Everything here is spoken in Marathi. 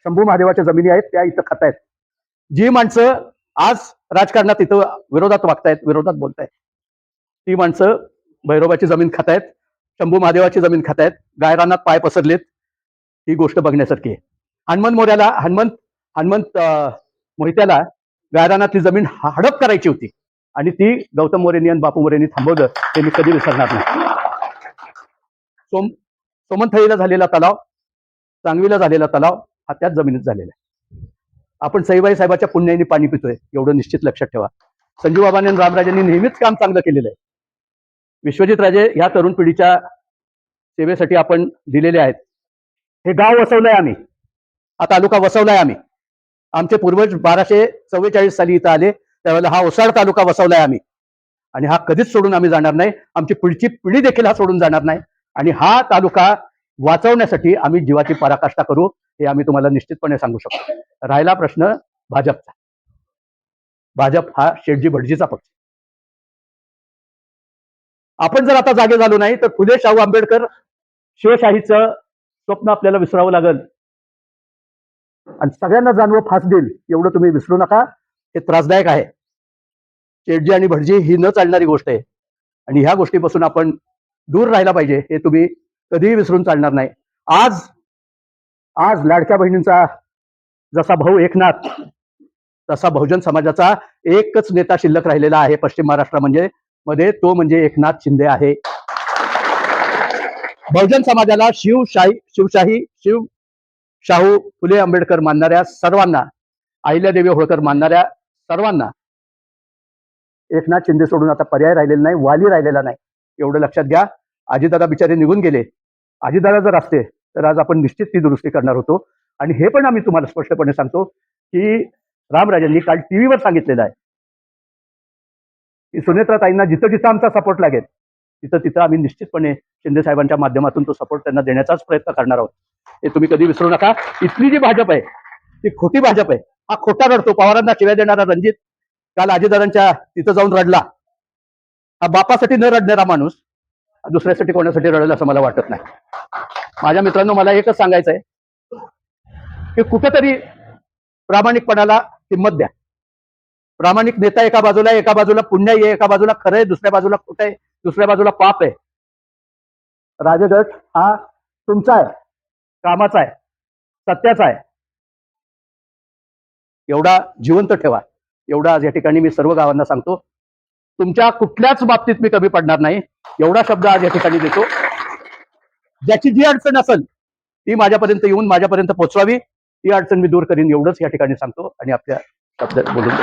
शंभू महादेवाच्या जमिनी आहेत त्या इथं खातायत. जी माणसं आज राजकारणात इथं विरोधात वागतायत, विरोधात बोलतायत, ती माणसं भैरोबाची जमीन खातायत, शंभू महादेवाची जमीन खातायत, गायरानात पाय पसरलेत. ही गोष्ट बघण्यासारखी आहे. हनुमंत मोहित्याला गायरानातली जमीन हडप करायची होती आणि ती गौतम मोरेंनी आणि बापू मोरेंनी थांबवलं. ते मी कधी विसरणार नाही. सोमनथळीला झालेला तलाव, सांगवीला झालेला तलाव हा त्याच जमिनीत झालेला आहे. आपण सईबाई साहेबाच्या पुण्याने पाणी पितोय एवढं निश्चित लक्षात ठेवा. संजू बाबांनी आणि रामराजांनी नेहमीच काम चांगलं केलेलं आहे. विश्वजित राजे ह्या तरुण पिढीच्या सेवेसाठी आपण दिलेले आहेत. हे गाव वसवलंय आम्ही, हा तालुका वसवलाय आम्ही. आमचे पूर्वज 1244 साली इथं आले त्यावेळेला हा ओसाड तालुका वसवलाय आम्ही आणि हा कधीच सोडून आम्ही जाणार नाही. आमची पुढची पिढी देखील हा सोडून जाणार नाही आणि हा तालुका वाचवण्यासाठी आम्ही जीवाची पराकाष्ठा करू हे आम्ही तुम्हाला निश्चितपणे सांगू शकतो. राहिला प्रश्न भाजपचा. भाजप हा शेठजी भटजीचा पक्ष. आपण जर आता जागे झालो नाही तर फुले शाहू आंबेडकर शिवशाहीचं स्वप्न आपल्याला विसरावं लागेल आणि सगळ्यांना जाणवं फास देईल एवढं तुम्ही विसरू नका. हे त्रासदायक आहे. शेठजी आणि भटजी ही न चालणारी गोष्ट आहे आणि ह्या गोष्टीपासून आपण दूर राहायला पाहिजे. हे तुम्ही कधीही विसरून चालणार नाही. आज लाडक्या बहिणींचा जसा भाऊ एकनाथ तसा बहुजन समाजाचा एकच नेता शिल्लक राहिलेला आहे पश्चिम महाराष्ट्र मध्ये, तो म्हणजे एकनाथ शिंदे आहे. बहुजन समाजाला शिव शाहू फुले आंबेडकर मानणाऱ्या सर्वांना, अहिल्यादेवी होळकर मानणाऱ्या सर्वांना एकनाथ शिंदे सोडून आता पर्याय राहिलेला नाही, वाली राहिलेला नाही. एवढं लक्षात घ्या. अजितदादा बिचारे निघून गेले. अजितदादा जर असते तर आज आपण निश्चित ती दुरुस्ती करणार होतो. आणि हे पण आम्ही तुम्हाला स्पष्टपणे सांगतो की रामराजांनी काल टीव्हीवर सांगितलेलं आहे की सुनेत्राताईंना जिथं जिथं आमचा सपोर्ट लागेल तिथं आम्ही निश्चितपणे शिंदे साहेबांच्या माध्यमातून तो सपोर्ट त्यांना देण्याचाच प्रयत्न करणार आहोत. हे तुम्ही कधी विसरू नका. इथली जी भाजप आहे ती खोटी भाजप आहे. हा खोटा रडतो, पवारांना शिव्या देणारा रणजित काल अजितदादांच्या तिथं जाऊन रडला. हा बापासाठी न रडणारा माणूस दुसऱ्यासाठी कोणासाठी रडेल असं मला वाटत नाही. माझ्या मित्रांनो, मला एकच सांगायचं आहे की कुठेतरी प्रामाणिकपणाला किंमत द्या. प्रामाणिक नेता एका बाजूला पुण्य आहे, एका बाजूला खरं आहे, दुसऱ्या बाजूला खोटं आहे, दुसऱ्या बाजूला पाप आहे. राजगट हा तुमचा आहे, कामाचा आहे, सत्याचा आहे. एवढा जिवंत ठेवा. एवढा आज या ठिकाणी मी सर्व गावांना सांगतो. तुमच्या कुठल्याच बाबतीत मी कमी पडणार नाही एवढा शब्द आज या ठिकाणी देतो. ज्याची जी अडचण असेल ती माझ्यापर्यंत येऊन माझ्यापर्यंत पोहोचवावी. ती अडचण मी दूर करीन एवढंच या ठिकाणी सांगतो आणि आपल्या शब्दात बोलून